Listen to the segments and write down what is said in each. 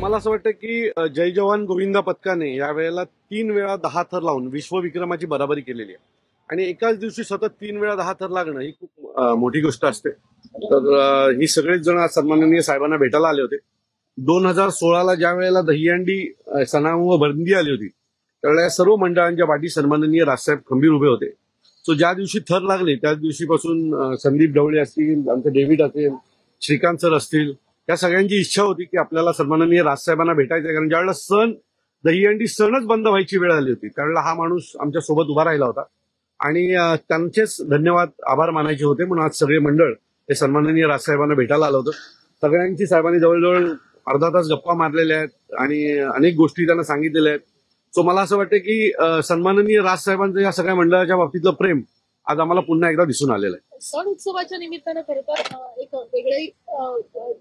मला असं वाटतं की जय जवान गोविंदा पथकाने यावेळेला 3 वेळा 10 थर लावून विश्वविक्रमाची बराबरी केलेली आहे आणि एकाच दिवशी सतत 3 वेळा 10 थर लागणं ही खूप मोठी गोष्ट असते. तर ही सगळेच जण आज सन्माननीय साहेबांना भेटायला आले होते. 2016ला ज्या वेळेला दहीहंडी सणामुळे बंदी आली होती त्यावेळेला सर्व मंडळांच्या पाठी सन्माननीय राजसाहेब खंबीर उभे होते. सो ज्या दिवशी थर लागले त्याच दिवशीपासून संदीप ढवळे असतील, आमचे डेव्हिड असेल, श्रीकांत सर असतील, या सगळ्यांची इच्छा होती की आपल्याला सन्माननीय राजसाहेबांना भेटायचं. कारण ज्यावेळेला दहीहंडी सणच बंद व्हायची वेळ आली होती त्यावेळेला हा माणूस आमच्या सोबत उभा राहिला होता आणि त्यांचेच धन्यवाद आभार मानायचे होते. म्हणून आज सगळे मंडळ हे सन्माननीय राजसाहेबांना भेटायला आलं होतं. सगळ्यांची साहेबांनी जवळजवळ अर्धा तास गप्पा मारलेल्या आहेत आणि अनेक गोष्टी त्यांना सांगितलेल्या आहेत. सो मला असं वाटतं की सन्माननीय राजसाहेबांचं या सगळ्या मंडळाच्या बाबतीतलं प्रेम आज आम्हाला पुन्हा एकदा दिसून आलेलं आहे. सण उत्सवाच्या निमित्तानं खरं तर एक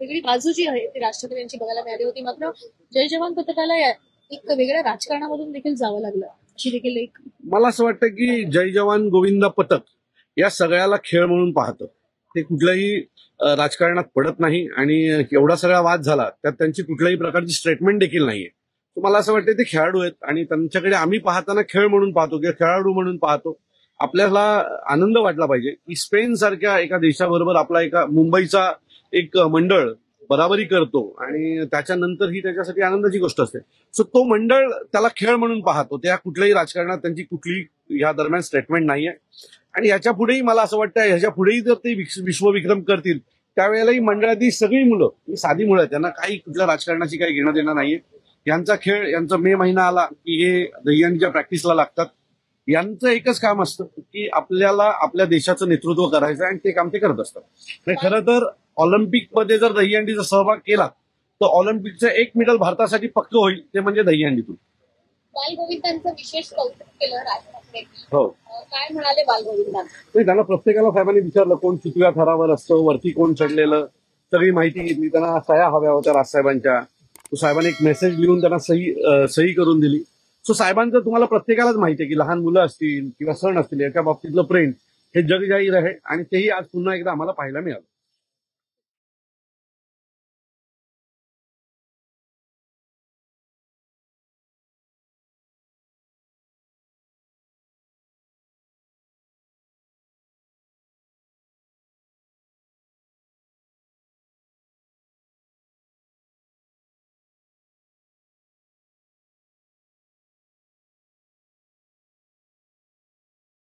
वेगळी बाजू जी आहे ती राष्ट्रपतींची बघायला मिळाली होती. मात्र जय जवान पथकाला एक वेगळ्या राजकारणामधून देखील जावं लागलं, अशी देखील एक. मला असं वाटतं की जय जवान गोविंदा पथक या सगळ्याला खेळ म्हणून पाहतं. ते कुठल्याही राजकारणात पडत नाही आणि एवढा सगळा वाद झाला त्यात त्यांची कुठल्याही प्रकारची स्टेटमेंट देखील नाहीये. मला असं वाटतं ते खेळाडू आहेत आणि त्यांच्याकडे आम्ही पाहताना खेळ म्हणून पाहतो किंवा खेळाडू म्हणून पाहतो. आपल्याला आनंद वाटला पाहिजे की स्पेन सारख्या एका देशाबरोबर आपला एका मुंबईचा एक मंडळ बराबरी करतो आणि त्याच्यानंतर ही त्याच्यासाठी आनंदाची गोष्ट असते. सो तो मंडळ त्याला खेळ म्हणून पाहतो. त्या कुठल्याही राजकारणात त्यांची कुठलीही या दरम्यान स्टेटमेंट नाहीये आणि याच्या पुढेही मला असं वाटतं ह्याच्या पुढेही जर ते विश्वविक्रम करतील त्यावेळेलाही मंडळातील सगळी मुलं ही साधी मुलं आहेत, त्यांना काही कुठल्या राजकारणाची काही घेणं देणं नाहीये. यांचा खेळ, यांचा मे महिना आला की हे दहीहंडीच्या प्रॅक्टिसला लागतात. यांचं एकच काम असतं की आपल्याला आपल्या देशाचं नेतृत्व करायचं आणि ते काम ते करत असतात. खरं तर ऑलिम्पिकमध्ये जर दहीहंडीचा सहभाग केला तर ऑलिम्पिकचं एक मेडल भारतासाठी पक्क होईल, ते म्हणजे दहीहंडीतून. बालगोविंदांचं विशेष कौतुक केलं राजनाथने. हो, काय म्हणाले बालगोविंदांना? त्यांना प्रत्येकाला साहेबांनी विचारलं कोण कितव्या थरावर असतं, वरती कोण चढलेलं, सगळी माहिती घेतली. त्यांना सह्या हव्या होत्या राजसाहेबांच्या. साहेबांनी एक मेसेज लिहून त्यांना सही करून दिली. सो साहेबांचं तुम्हाला प्रत्येकालाच माहिती आहे की लहान मुलं असतील किंवा सण असतील याच्या बाबतीतलं प्रेम हे जगजाहीर आहे आणि तेही आज पुन्हा एकदा आम्हाला पाहायला मिळालं.